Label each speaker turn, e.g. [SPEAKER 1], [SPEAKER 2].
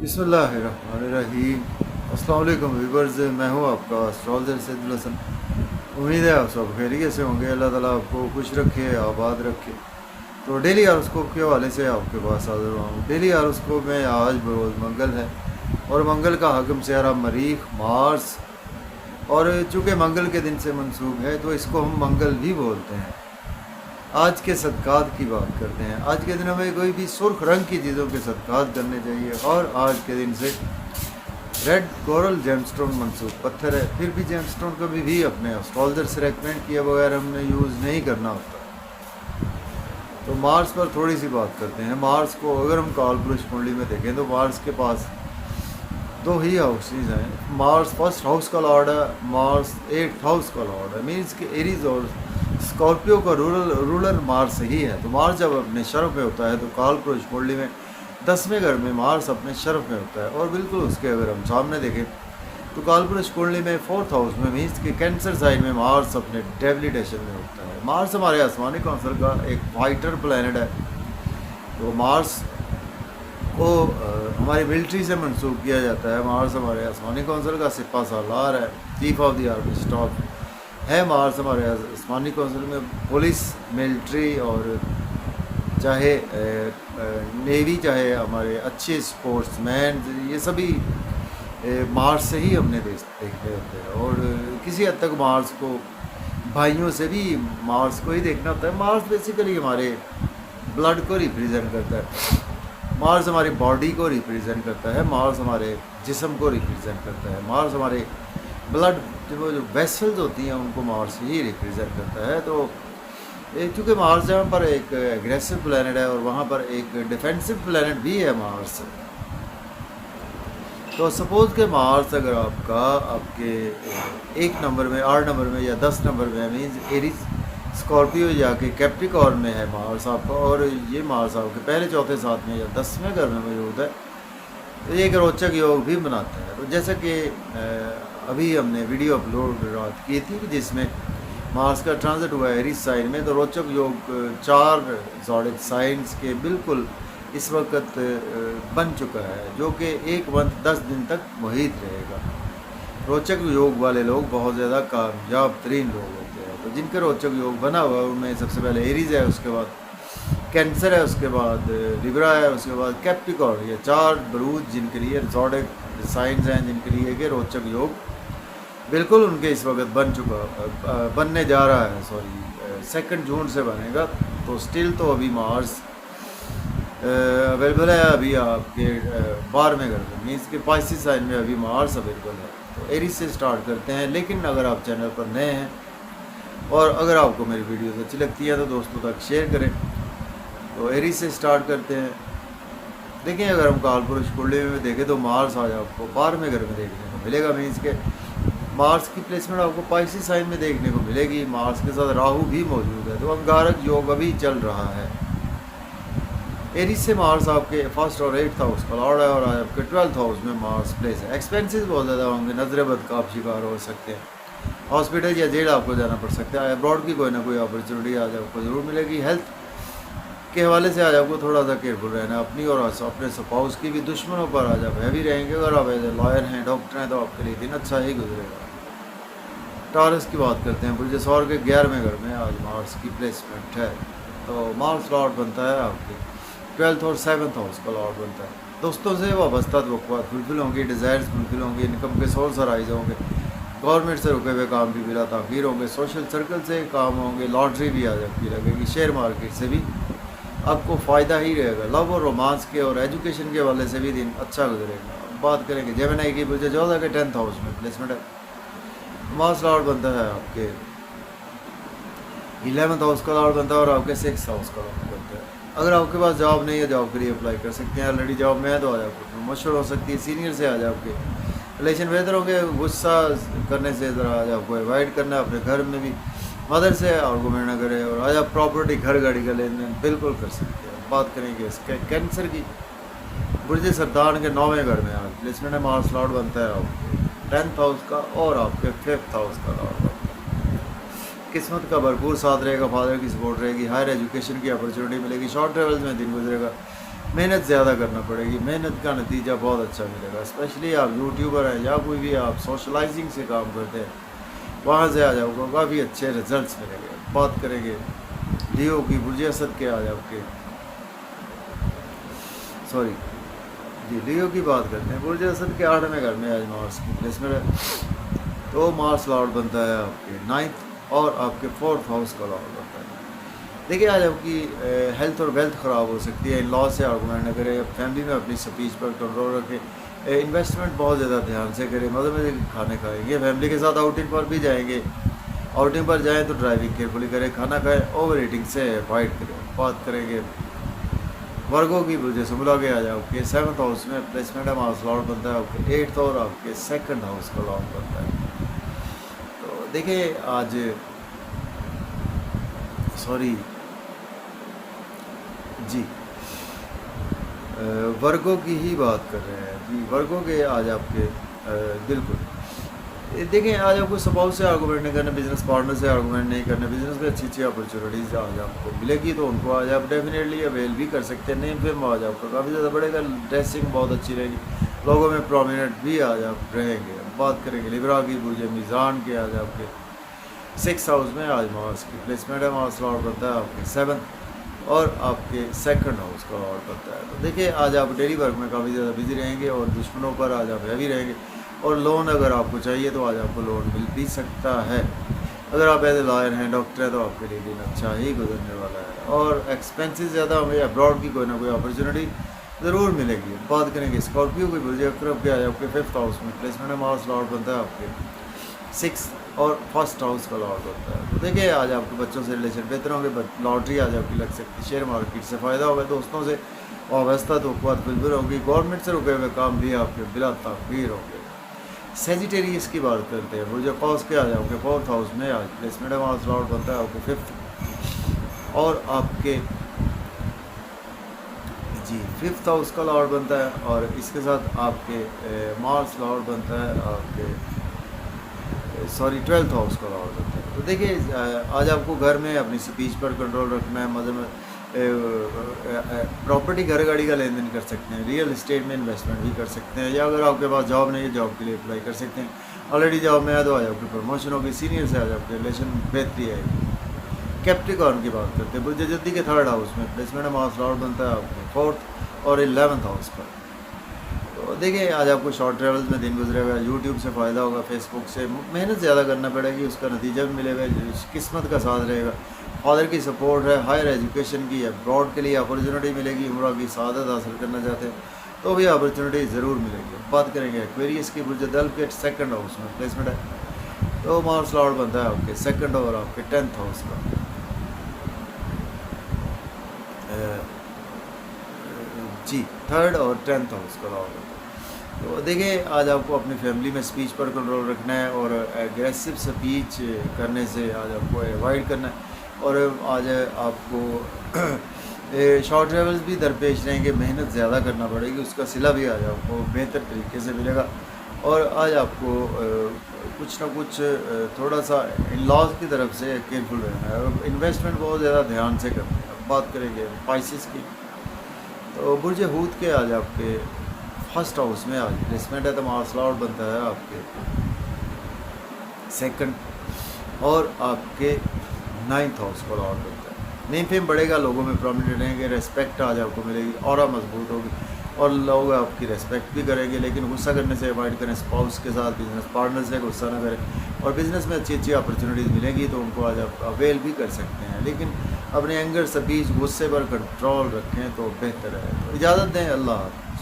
[SPEAKER 1] बिस्मिल्लाहिर्रहमानिर्रहीम। अस्सलाम वालेकुम व्यूअर्स, मैं हूँ आपका एस्ट्रोलॉजर सैदुल हसन। उम्मीद है आप सब खैरियत से होंगे। अल्लाह ताला आपको खुश रखे, आबाद रखे। तो डेली हारोस्कोप के हवाले से आपके पास हाजिर हुआ हूँ। डेली हारोस्कोप में आज बरोज़ मंगल है और मंगल का हाकिम सियारा मरीख मार्स, और चूँकि मंगल के दिन से मंसूब है तो इसको हम मंगल भी बोलते हैं। आज के सदक़ात की बात करते हैं। आज के दिन हमें कोई भी सुर्ख रंग की चीज़ों के सदक़ात करने चाहिए, और आज के दिन से रेड कोरल जेमस्टोन मंसूब पत्थर है। फिर भी जेमस्टोन कभी भी अपने एस्ट्रोलॉजर से रेकमेंड किए बगैर हमने यूज़ नहीं करना होता। तो मार्स पर थोड़ी सी बात करते हैं। मार्स को अगर हम कालपुरुष कुंडली में देखें तो मार्स के पास दो ही हाउसेज हैं। मार्स फर्स्ट हाउस का लॉर्ड है, मार्स 8th हाउस का लॉर्ड है। मीन्स कि एरीज और स्कॉर्पियो का रूलर मार्स ही है। तो मार्स जब अपने शर्फ में होता है तो कालपुरुष कुंडली में 10वें घर में मार्स अपने शर्फ में होता है। और बिल्कुल उसके अगर हम सामने देखें तो कालपुरुष कुंडली में 4th हाउस में मीन्स कि कैंसर साइन में मार्स अपने डेबिलिटेशन में होता है। मार्स हमारे आसमानी कौंसल का एक फाइटर प्लैनेट है। तो मार्स को हमारी मिलिट्री से मंसूब किया जाता है। मार्स हमारे आसमानी कौंसल का सिपा सालार है, chief of the army staff है। मार्स हमारे आसमानी कौंसल में पुलिस, मिलिट्री और चाहे नेवी, चाहे हमारे अच्छे स्पोर्ट्समैन, ये सभी मार्स से ही हमने देखे होते हैं। और किसी हद तक मार्स को भाइयों से भी मार्स को ही देखना होता है। मार्स बेसिकली हमारे ब्लड को रिप्रेजेंट करता है। मार्स हमारी बॉडी को रिप्रेजेंट करता है। मार्स हमारे जिस्म को रिप्रेजेंट करता है। मार्स हमारे ब्लड जो वेसल्स होती हैं उनको मार्स ही रिप्रेजेंट करता है। तो चूँकि मार्स जहाँ पर एक एग्रेसिव प्लैनेट है और वहाँ पर एक डिफेंसिव प्लैनेट भी है मार्स। तो सपोज़ के मार्स अगर आपके 1 नंबर में, 8 नंबर में या 10 नंबर में, मीन्स एरीज, स्कॉर्पियो या कि कैप्रिकॉर्न में है मार्स आपका, और ये मार्स आपके पहले, चौथे, 7वें या 10वें घर में मौजूद है, तो ये एक रोचक योग भी बनाता है। तो जैसा कि अभी हमने वीडियो अपलोड रात की थी जिसमें मार्स का ट्रांजिट हुआ है एरीज साइन में, तो रोचक योग 4 ज़ोडिक साइंस के बिल्कुल इस वक्त बन चुका है, जो कि 1 मंथ 10 दिन तक मुहित रहेगा। रोचक योग वाले लोग बहुत ज़्यादा कामयाब तरीन लोग होते हैं। तो जिनका रोचक योग बना हुआ है उनमें सबसे पहले एरीज है, उसके बाद कैंसर है, उसके बाद लिब्रा है, उसके बाद कैप्रिकॉर्न। ये 4 बरूज जिनके लिए ज़ोडिक साइंस हैं, जिनके लिए कि रोचक योग बिल्कुल उनके इस वक्त बनने जा रहा है। 2 जून से बनेगा। तो स्टिल तो अभी मार्स अवेलेबल है अभी आपके 12वें घर में, मीन्स के पाइसिस साइन में अभी मार्स अवेलेबल है। तो एरीज से स्टार्ट करते हैं। लेकिन अगर आप चैनल पर नए हैं और अगर आपको मेरी वीडियोस अच्छी लगती है तो दोस्तों तक शेयर करें। तो एरीज से स्टार्ट करते हैं। देखिए, अगर हम कालपुरुष कुंडली में देखें तो मार्स आज आपको 12वें घर में देखने को मिलेगा। मीन्स के मार्स की प्लेसमेंट आपको पाइसिस साइन में देखने को मिलेगी। मार्स के साथ राहु भी मौजूद है। तो अंगारक योग अभी चल रहा है। एरीज से मार्स आपके 1st और 8th हाउस का लॉर्ड है, और आज आपके 12th हाउस में मार्स प्लेस है। एक्सपेंसेस बहुत ज़्यादा होंगे, नजर बद का आप शिकार हो सकते हैं। हॉस्पिटल या जेल आपको जाना पड़ सकता है। अब्रॉड की कोई ना कोई अपॉर्चुनिटी आज आपको ज़रूर मिलेगी। हेल्थ के हवाले से आज आपको थोड़ा सा केयरफुल रहना है, अपनी और अपने स्पाउस की भी। दुश्मनों पर आज आप हैवी रहेंगे। अगर आप एज ए लॉयर हैं, डॉक्टर हैं, तो आपके लिए दिन अच्छा ही गुजरेगा। टॉरस की बात करते हैं। बुर्ज सौर के 11वें घर में आज मार्स की प्लेसमेंट है। तो मार्स लॉर्ड बनता है आपके 12th और 7th हाउस का लॉर्ड बनता है। दोस्तों से वाबस्ता तवक्कुआत फुलफिल होंगी, डिज़ायर्स फुलफिल होंगे, इनकम के सोर्स राइज होंगे, गवर्नमेंट से रुके हुए काम भी बिला ताख़ीर होंगे, सोशल सर्कल से काम होंगे, लॉटरी भी आज आपकी लगेगी, शेयर मार्केट से भी आपको फ़ायदा ही रहेगा। लव और रोमांस के और एजुकेशन के हवाले से भी दिन अच्छा गुजरेगा। बात करेंगे जेमिनी की। बुर्ज जोधा के 10th हाउस में प्लेसमेंट है। मार्स लॉर्ड बनता है आपके 11th हाउस का लॉर्ड बनता है, और आपके 6th हाउस का लॉर्ड बनता है। अगर आपके पास जॉब नहीं है, जॉब के लिए अप्लाई कर सकते हैं। ऑलरेडी जॉब में है तो आज आपको प्रमोशन हो सकती है। सीनियर से आज आपके रिलेशन बेहतर होंगे। गुस्सा करने से ज़रा आज आपको अवॉइड करना है। अपने घर में भी मदर से आर्गूमेंट ना करें। और आज आप प्रॉपर्टी, घर, गाड़ी का लेन देन बिल्कुल कर सकते हैं। बात करेंगे इसके कैंसर की। बुर्ज सरदान के 9वें घर में आज प्लेसमेंट है। मार्स लॉर्ड बनता है आपके 10th हाउस का, और आपके 5th हाउस का लॉर्ड बनता है। किस्मत का भरपूर साथ रहेगा। फादर की सपोर्ट रहेगी। हायर एजुकेशन की अपॉर्चुनिटी मिलेगी। शॉर्ट ट्रेवल्स में दिन गुजरेगा। मेहनत ज़्यादा करना पड़ेगी, मेहनत का नतीजा बहुत अच्छा मिलेगा। स्पेशली आप यूट्यूबर हैं या कोई भी आप सोशलाइजिंग से काम करते हैं, वहाँ से आ जाओगे काफ़ी अच्छे रिजल्ट्स मिलेंगे। बात करेंगे लियो की बुर्ज असद के आज आपके सॉरी जी लियो की बात करते हैं। बुर्ज असद के 8वें घर में आज मार्स की प्लेसमेंट है, तो मार्स लॉर्ड बनता है आपके 9th और आपके 4th हाउस का लॉर्ड बनता है। देखिए आज आपकी हेल्थ और वेल्थ ख़राब हो सकती है, इन लॉ से आर्गूमेंट न करें, फैमिली में अपनी स्पीच पर कंट्रोल रखें, इन्वेस्टमेंट बहुत ज़्यादा ध्यान से करें, मज़े में खाने खाएंगे, फैमिली के साथ आउटिंग पर भी जाएंगे, आउटिंग पर जाएं तो ड्राइविंग केयरफुली करें, खाना खाएं, ओवर ईटिंग से अवॉइड करें। बात करेंगे वर्गों की वजह से बुला के आ जाओ आपके 7th हाउस में प्लेसमेंट है, मार्स लॉर्ड बनता है आपके 8th और आपके 2nd हाउस का लॉर्ड बनता है। तो देखिए आज सॉरी जी वर्गों की ही बात कर रहे हैं जी, वर्गों के आज आपके बिल्कुल देखें आज आपको स्पाउस से आर्गूमेंट नहीं करना, बिजनेस पार्टनर से आर्गूमेंट नहीं करना, बिजनेस में अच्छी अच्छी अपॉर्चुनिटीज़ आज आपको मिलेगी तो उनको आज आप डेफिनेटली अवेल भी कर सकते हैं। नेम फेम आज आपका काफ़ी ज़्यादा बढ़ेगा, ड्रेसिंग बहुत अच्छी रहेगी, लोगों में प्रोमिनेंट भी आज आप रहेंगे। बात करेंगे लिब्रा की बुर्ज मीज़ान के आज आपके 6th हाउस में आज मार्स की प्लेसमेंट है, मार्स लॉर्ड बनता है आपके 7th और आपके 2nd हाउस का लॉर्ड बनता है। तो देखिए आज आप डेली वर्क में काफ़ी ज़्यादा बिजी रहेंगे और दुश्मनों पर आज आप हैवी रहेंगे, और लोन अगर आपको चाहिए तो आज आपको लोन मिल भी सकता है। अगर आप एज ए लॉयर हैं, डॉक्टर है, तो आपके लिए दिन अच्छा ही गुजरने वाला है, और एक्सपेंसेस ज़्यादा होंगे, अब्रॉड की कोई ना कोई अपॉर्चुनिटी ज़रूर मिलेगी। बात करेंगे स्कॉर्पियो की बुर्ज अक्रब के आज आपके 5th हाउस में प्लेसमेंट है, मार्स लॉर्ड बनता है आपके 6th और 1st हाउस का लॉर्ड होता है। तो देखिए आज आपके बच्चों से रिलेशन बेहतर होंगे, लॉटरी आज आपकी लग सकती है, शेयर मार्केट से फ़ायदा होगा, दोस्तों से वाबस्ता तो बिल्कुल होगी, गवर्नमेंट से रुके हुए काम भी आपके बिला ताख़ीर होंगे। सेजिटेरियस की बात करते हैं, बुर्ज कौस के आ जाओगे 4th हाउस में आज प्लेसमेंट है, मार्स लॉर्ड बनता है आपको 5th और आपके जी 5th हाउस का लॉर्ड बनता है, और इसके साथ आपके मार्स लॉर्ड बनता है आपके 12th हाउस का लॉर्ड बनता है। तो देखिए आज आपको घर में अपनी स्पीच पर कंट्रोल रखना है, मतलब में प्रॉपर्टी घर गाड़ी का लेन देन कर सकते हैं, रियल इस्टेट में इन्वेस्टमेंट भी कर सकते हैं, या अगर आपके पास जॉब नहीं है जॉब के लिए अप्लाई कर सकते हैं। ऑलरेडी जॉब में है तो आज आपकी प्रमोशन होगी, सीनियर से आज आपके रिलेशन बेहतरी आएगी। कैप्रिकॉर्न की बात करते हैं, बुर्ज जद्दी के 3rd हाउस में प्लेसमेंट है, मार्स लॉर्ड बनता है आपके 4th और 11th हाउस पर। तो देखिए आज आपको शॉर्ट ट्रैवल्स में दिन गुजरेगा, यूट्यूब से फ़ायदा होगा, फेसबुक से मेहनत ज़्यादा करना पड़ेगी, उसका नतीजा भी मिलेगा, किस्मत का साथ रहेगा, फादर की सपोर्ट है, हायर एजुकेशन की अब्रॉड के लिए अपॉर्चुनिटी मिलेगी, उम्रा की सादत हासिल करना चाहते हैं तो भी अपॉर्चुनिटी ज़रूर मिलेगी। बात करेंगे एक्वेरियस की बुर्ज दल के 2nd हाउस में प्लेसमेंट है, तो मार्स लॉर्ड बनता है आपके 2nd और आपके 10th हाउस का जी 3rd और 10th हाउस का लॉर्ड बनता है। तो देखिए आज आपको अपनी फैमिली में स्पीच पर कंट्रोल रखना है, और एग्रेसिव स्पीच करने से आज आपको अवॉइड करना है, और आज आपको शॉर्ट ट्रैवल्स भी दरपेश रहेंगे, मेहनत ज़्यादा करना पड़ेगी, उसका सिला भी आज आपको बेहतर तरीके से मिलेगा, और आज आपको कुछ ना कुछ थोड़ा सा इन लॉज की तरफ से केयरफुल रहना है, और इन्वेस्टमेंट बहुत ज़्यादा ध्यान से करना है। अब बात करेंगे स्पाइसिस की, तो बुर्ज हूत के आज आपके 1st हाउस में आज प्लेसमेंट है, तो मार्स लॉर्ड बनता है आपके 2nd और आपके 9th हाउस का लॉर्ड बनता है। नेम फेम बढ़ेगा, लोगों में प्रोमिनेंट रहेंगे, रेस्पेक्ट आज आपको मिलेगी, ऑरा मजबूत होगी, और लोग आपकी रेस्पेक्ट भी करेंगे, लेकिन गुस्सा करने से अवॉइड करें, स्पाउस के साथ बिजनेस पार्टनर से गुस्सा ना करें, और बिज़नेस में अच्छी अच्छी अपॉर्चुनिटीज़ मिलेंगी तो उनको आज आप अवेल भी कर सकते हैं, लेकिन अपने एंगर स्पीच गुस्से पर कंट्रोल रखें तो बेहतर है। तो इजाज़त दें, अल्लाह हाफ़िज़।